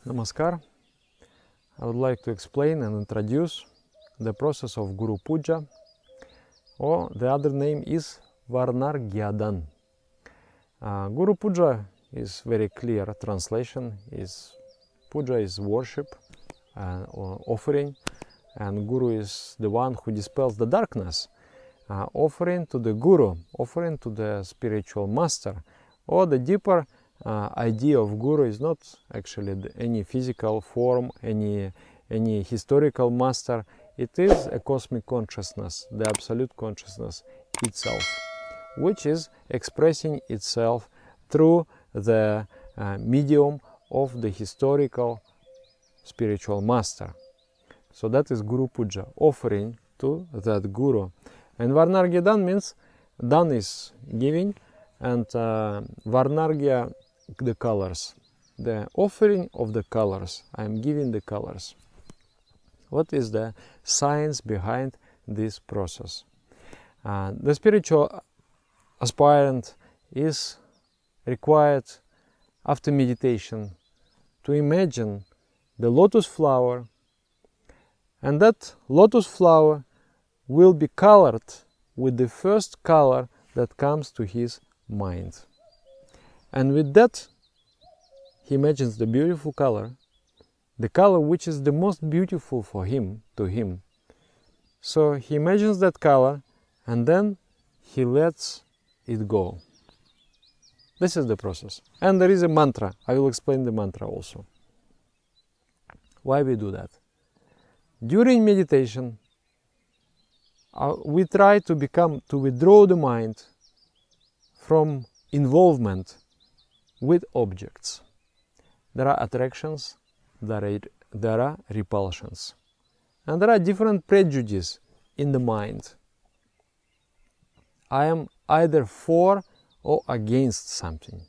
Namaskar. I would like to explain and introduce the process of Guru Puja, or the other name is Varnargyadan. Guru Puja is very clear translation. Puja is worship or offering, and Guru is the one who dispels the darkness. Offering to the Guru, offering to the spiritual master, or the deeper idea of Guru is not actually any physical form, any historical master. It is a cosmic consciousness, the absolute consciousness itself, which is expressing itself through the medium of the historical spiritual master. So that is Guru Puja, offering to that Guru. And Varnargya means Dan is giving, and Varnargya the colors, the offering of the colors. I am giving the colors. What is the science behind this process? The spiritual aspirant is required after meditation to imagine the lotus flower, and that lotus flower will be colored with the first color that comes to his mind. And with that, he imagines the beautiful color, the color which is the most beautiful for him, to him. So he imagines that color, and then he lets it go. This is the process. And there is a mantra. I will explain the mantra also. Why we do that? During meditation, we try to withdraw the mind from involvement with objects. There are attractions, there are repulsions, and there are different prejudices in the mind. I am either for or against something.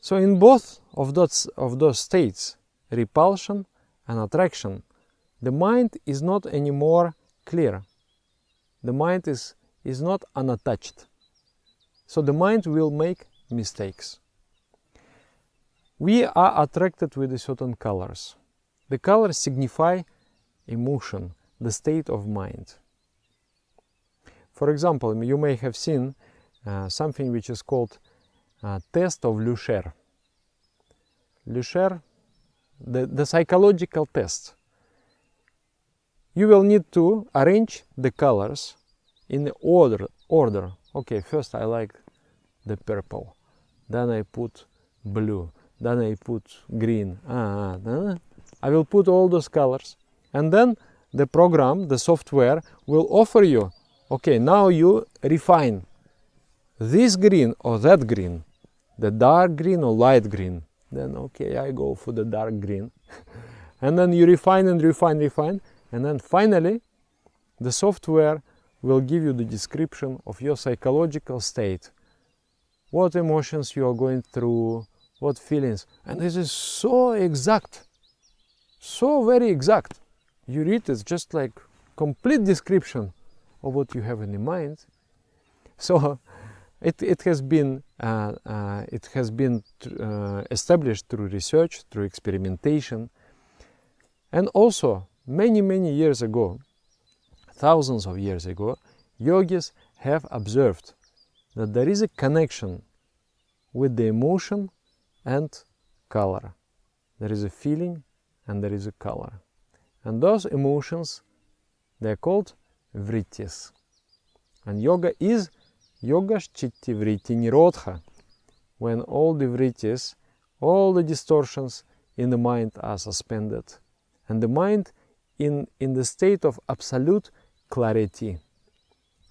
So in both of those states, repulsion and attraction, the mind is not anymore clear. The mind is not unattached. So the mind will make mistakes. We are attracted with certain colors. The colors signify emotion, the state of mind. For example, you may have seen something which is called test of Lucher. Lucher, the psychological test. You will need to arrange the colors in the order. Okay, first I like the purple, then I put blue, then I put green. I will put all those colors, and then the program, the software, will offer you, okay, now you refine this green or that green, the dark green or light green. Then okay, I go for the dark green. And then you refine and refine, and then finally the software will give you the description of your psychological state, what emotions you are going through, what feelings. And this is so exact, so very exact. You read it's just like complete description of what you have in your mind. So it has been established through research, through experimentation, and also many years ago, thousands of years ago, yogis have observed that there is a connection with the emotion and color. There is a feeling and there is a color. And those emotions, they are called vrittis. And yoga is yoga chitti vritti nirodha, when all the vrittis, all the distortions in the mind are suspended, and the mind in the state of absolute clarity.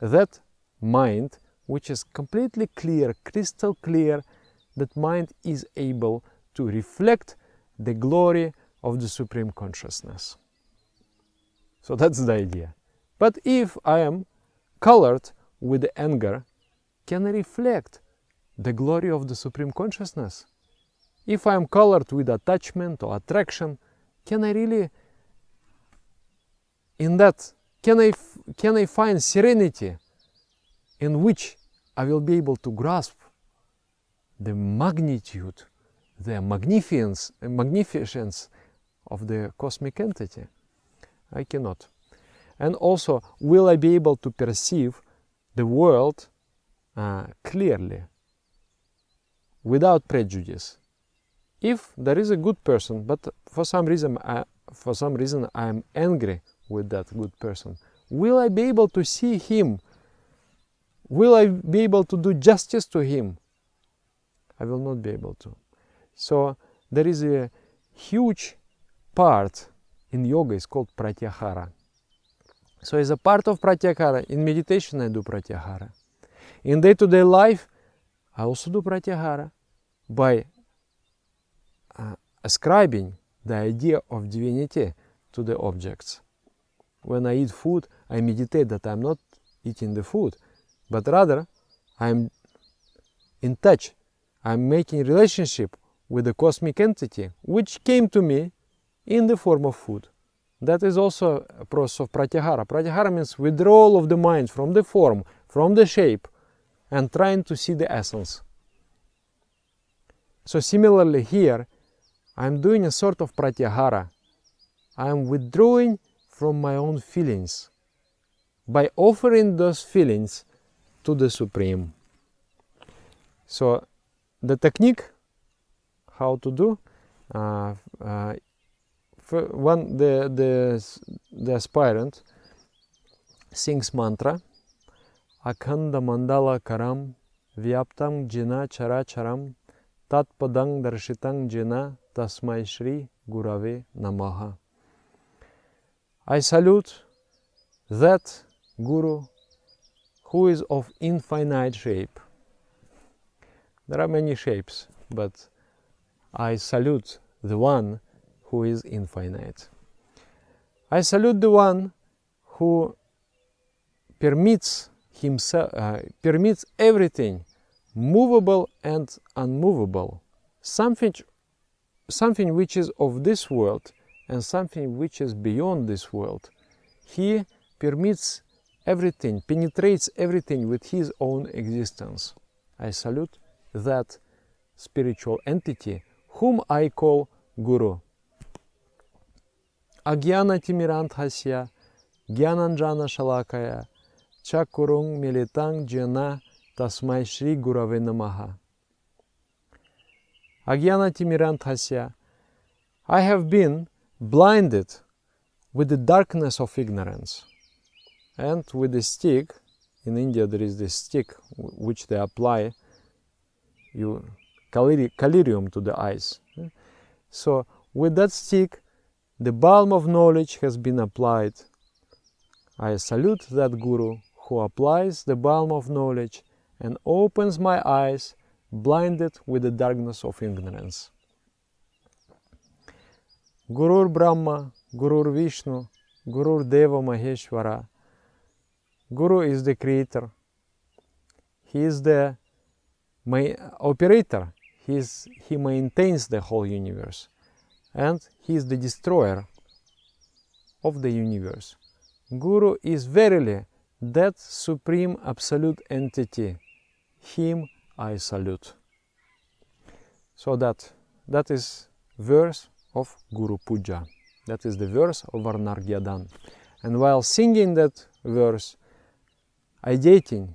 That mind, which is completely clear, crystal clear, that mind is able to reflect the glory of the Supreme Consciousness. So that's the idea. But if I am colored with anger, can I reflect the glory of the Supreme Consciousness? If I am colored with attachment or attraction, can I really, in that, can I find serenity in which I will be able to grasp the magnitude, the magnificence of the cosmic entity? I cannot. And also, will I be able to perceive the world clearly, without prejudice? If there is a good person, but for some reason I am angry with that good person, will I be able to see him? Will I be able to do justice to him? I will not be able to. So there is a huge part in yoga, it's called pratyahara. So as a part of pratyahara, in meditation I do pratyahara. In day-to-day life, I also do pratyahara by ascribing the idea of divinity to the objects. When I eat food, I meditate that I'm not eating the food, but rather I'm in touch. I'm making relationship with the cosmic entity which came to me in the form of food. That is also a process of pratyahara. Pratyahara means withdrawal of the mind from the form, from the shape, and trying to see the essence. So similarly here, I'm doing a sort of pratyahara. I'm withdrawing from my own feelings by offering those feelings to the Supreme. So the technique, how to do, the aspirant sings mantra, Akhanda mandala karam, vyaptam jina chara charam, tat padang darshitang jina, tasmai shri gurave namaha. I salute that Guru who is of infinite shape. There are many shapes, but I salute the one who is infinite. I salute the one who permits himself, permits everything, movable and unmovable, something which is of this world and something which is beyond this world. He permits everything, penetrates everything with his own existence. I salute that spiritual entity whom I call Guru. Agyana timiranthasya, gyananjana shalakaya, chakurung militang jana tasmai shri gurave namaha. Agyana timiranthasya, I have been blinded with the darkness of ignorance. And with the stick, in India there is this stick which they apply, collyrium to the eyes. So with that stick, the balm of knowledge has been applied. I salute that Guru who applies the balm of knowledge and opens my eyes, blinded with the darkness of ignorance. Gurur Brahma, Gurur Vishnu, Gurur Deva Maheshwara. Guru is the creator. He is the operator. He maintains the whole universe. And he is the destroyer of the universe. Guru is verily that supreme absolute entity. Him I salute. So that is verse of Guru Puja. That is the verse of Varnargyadan. And while singing that verse, ideating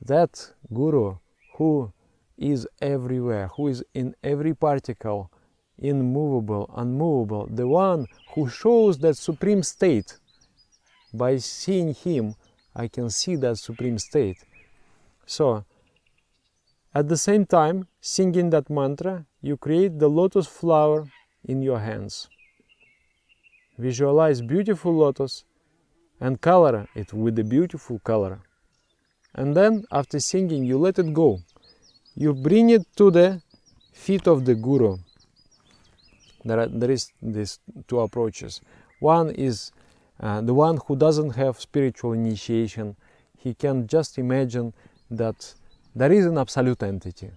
that Guru who is everywhere, who is in every particle, immovable, unmovable, the one who shows that supreme state. By seeing him, I can see that supreme state. So, at the same time, singing that mantra, you create the lotus flower in your hands. Visualize beautiful lotus and color it with a beautiful color. And then, after singing, you let it go. You bring it to the feet of the Guru. There is these two approaches. One is the one who doesn't have spiritual initiation. He can just imagine that there is an absolute entity,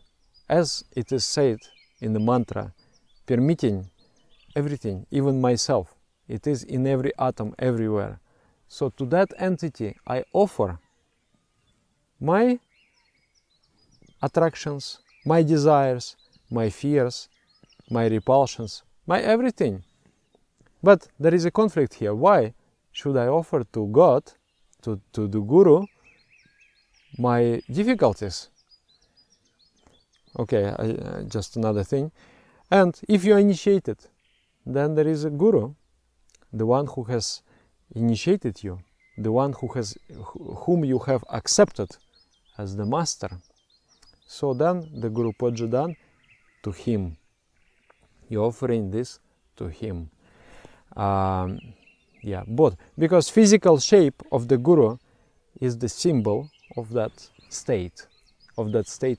as it is said in the mantra, permitting everything, even myself. It is in every atom, everywhere. So to that entity I offer my attractions, my desires, my fears, my repulsions, my everything. But there is a conflict here. Why should I offer to God, to the Guru, my difficulties? Okay, just another thing. And if you are initiated, then there is a Guru, the one who has initiated you, the one whom you have accepted as the master. So then the Guru Puja done to him. You're offering this to him. Both. Because physical shape of the Guru is the symbol of that state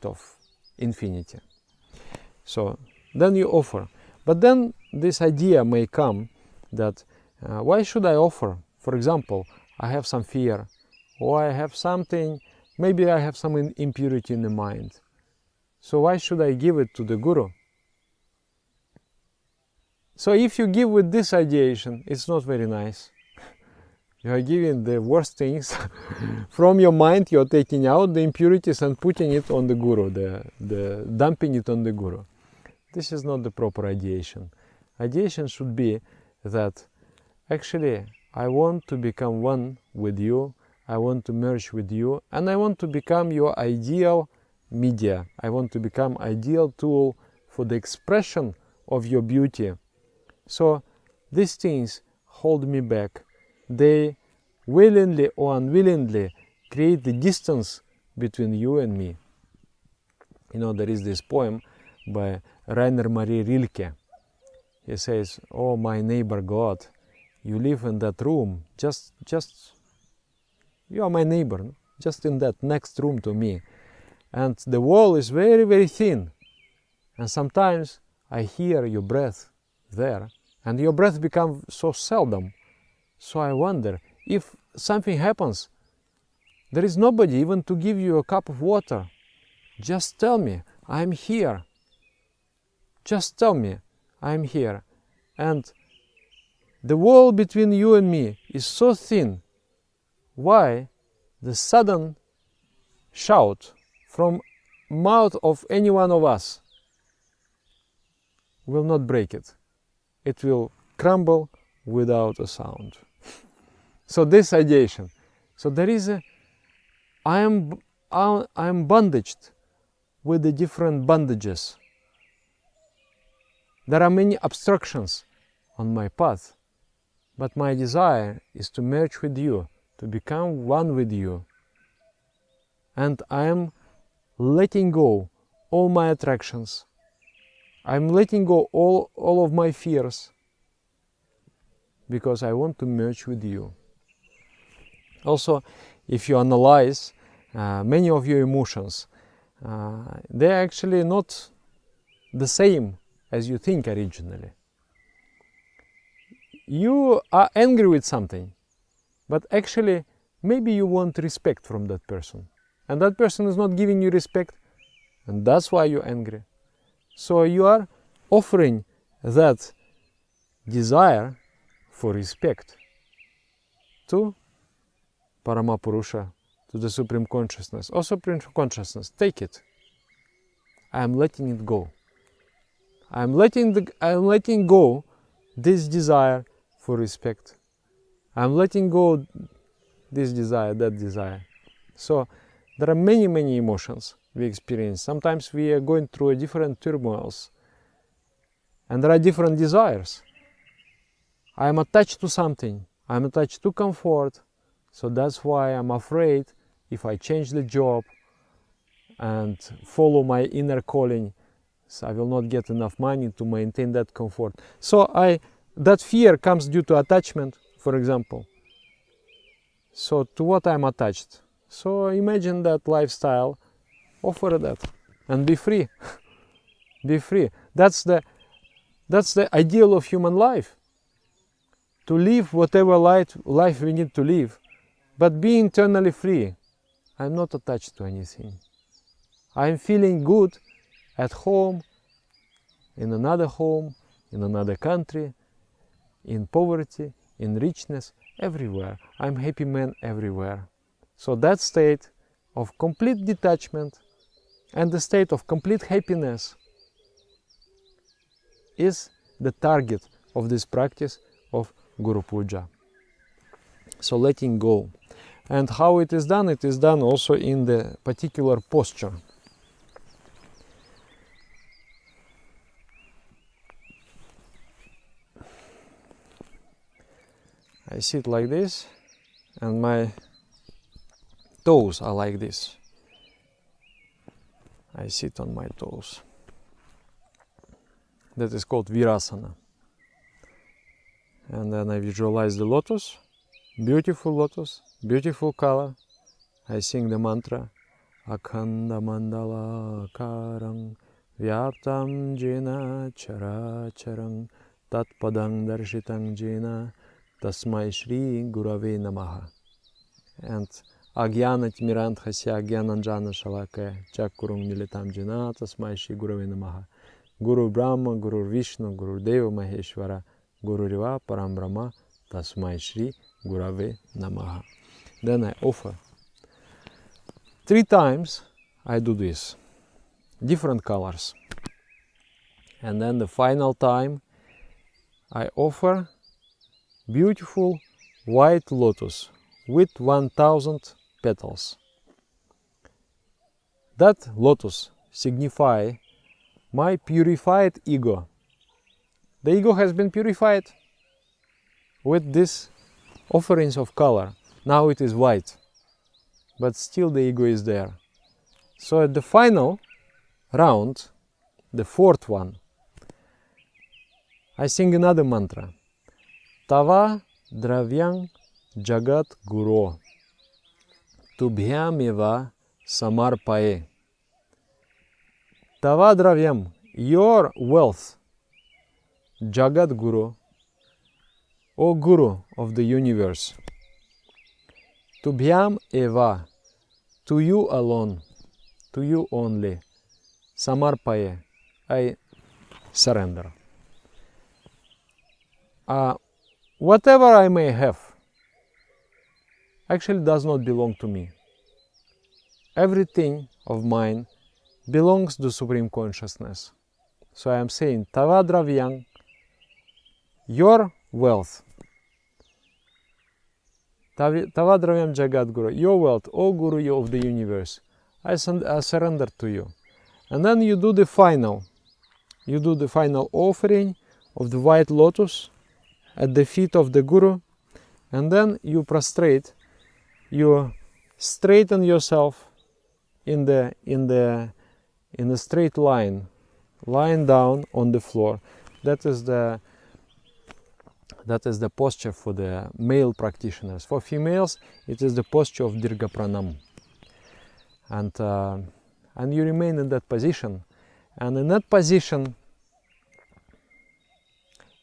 of infinity. So then you offer. But then this idea may come that why should I offer? For example, I have some fear, or I have something, maybe I have some impurity in the mind. So why should I give it to the Guru? So if you give with this ideation, it's not very nice. You are giving the worst things from your mind. You are taking out the impurities and putting it on the Guru, the dumping it on the Guru. This is not the proper ideation. Ideation should be that actually I want to become one with you, I want to merge with you, and I want to become your ideal media. I want to become ideal tool for the expression of your beauty. So these things hold me back. They willingly or unwillingly create the distance between you and me. You know, there is this poem by Rainer Maria Rilke. He says, "Oh, my neighbor God, you live in that room, just you are my neighbor, just in that next room to me. And the wall is very, very thin. And sometimes I hear your breath there, and your breath becomes so seldom. So I wonder, if something happens, there is nobody even to give you a cup of water. Just tell me, I'm here. Just tell me, I'm here. And the wall between you and me is so thin. Why the sudden shout from mouth of any one of us will not break it? It will crumble without a sound." So this ideation. So there is I am bandaged with the different bandages. There are many obstructions on my path, but my desire is to merge with you, to become one with you. And I am letting go all my attractions. I'm letting go all of my fears, because I want to merge with you. Also, if you analyze many of your emotions, they're actually not the same as you think originally. You are angry with something, but actually maybe you want respect from that person, and that person is not giving you respect, and that's why you're angry. So you are offering that desire for respect to Paramapurusha, to the Supreme Consciousness. Oh, Supreme Consciousness, take it. I am letting it go. I am letting go this desire for respect. I am letting go this desire, that desire. So there are many, many emotions we experience. Sometimes we are going through different turmoils, and there are different desires. I am attached to something. I am attached to comfort. So that's why I'm afraid if I change the job and follow my inner calling, so I will not get enough money to maintain that comfort. So that fear comes due to attachment, for example. So to what I'm attached. So imagine that lifestyle, offer that, and be free. Be free. That's the ideal of human life. To live whatever life we need to live, but be internally free. I'm not attached to anything. I'm feeling good at home, in another country, in poverty, in richness, everywhere. I'm happy man everywhere. So that state of complete detachment and the state of complete happiness is the target of this practice of Guru Puja. So letting go. And how it is done? It is done also in the particular posture. I sit like this, and my toes are like this. I sit on my toes. That is called Virasana. And then I visualize the lotus, beautiful color. I sing the mantra, Akhanda Mandala Karang Vyaptam Jena Chara Charang Tat Padang Darshitang Jena Tasmai Shri Gurave Namaha. And Agyana Timirandhasya Agyananjana Shalakaya Chakurung Militam Jena Tasmai Shri Gurave Namaha. Guru Brahma, Guru Vishnu, Guru Deva Maheshwara, Guru Riva Param Brahma, Tasmai Shri Gurave Namaha. Then I offer. 3 times I do this. Different colors. And then the final time I offer beautiful white lotus with 1000 petals. That lotus signifies my purified ego. The ego has been purified with these offerings of color. Now it is white, but still the ego is there. So at the final round, the 4th one, I sing another mantra. Tava dravyang jagat guru, tubhyam eva samarpaye. Tava dravyam, your wealth, jagat guru, O Guru of the universe. Tubhyam eva, to you alone, to you only. Samarpaye, I surrender. Whatever I may have actually does not belong to me. Everything of mine belongs to Supreme Consciousness. So I am saying, Tava Dravyang, your wealth, Tava Dravyam Jagat Guru, your wealth, O Guru you of the universe, I surrender to you. And then you do the final offering of the white lotus at the feet of the Guru, and then you prostrate, you straighten yourself in the straight line, lying down on the floor. That is the posture for the male practitioners. For females, it is the posture of Dirgha Pranam. And you remain in that position. And in that position,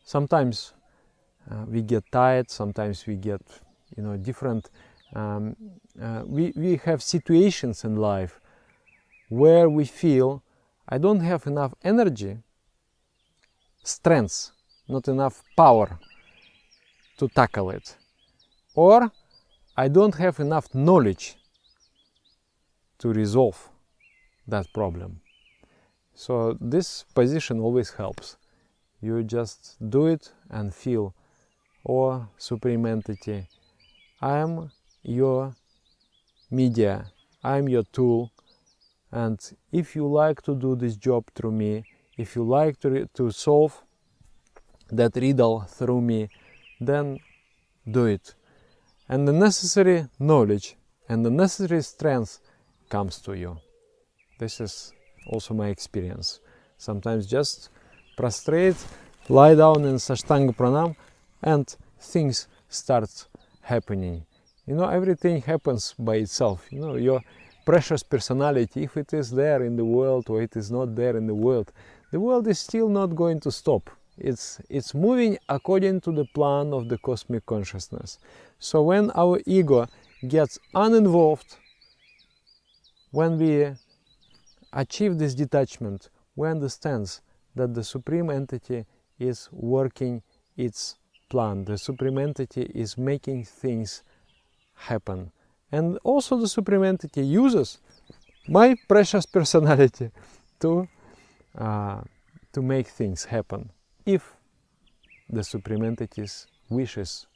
sometimes we get tired, sometimes we get, different. We have situations in life where we feel I don't have enough energy, strength, not enough power to tackle it, or I don't have enough knowledge to resolve that problem. So this position always helps. You just do it and feel, oh Supreme Entity, I am your media, I am your tool, and if you like to do this job through me, if you like to solve that riddle through me, then do it. And the necessary knowledge and the necessary strength comes to you. This is also my experience. Sometimes just prostrate, lie down in Sashtanga Pranam, and things start happening. Everything happens by itself. Your precious personality, if it is there in the world or it is not there in the world is still not going to stop. It's moving according to the plan of the cosmic consciousness. So when our ego gets uninvolved, when we achieve this detachment, we understand that the Supreme Entity is working its plan. The Supreme Entity is making things happen. And also the Supreme Entity uses my precious personality to make things happen. if the Supreme Entities wishes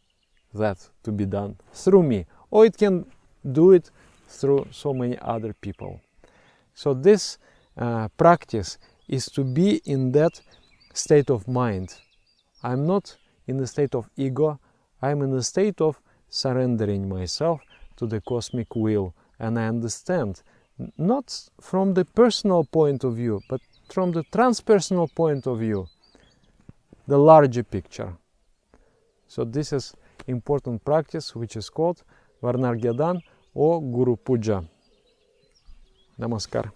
that to be done through me, or it can do it through so many other people. So this practice is to be in that state of mind. I'm not in the state of ego, I'm in the state of surrendering myself to the cosmic will, and I understand, not from the personal point of view, but from the transpersonal point of view, the larger picture. So this is important practice which is called Varnargyadan or Guru Puja. Namaskar.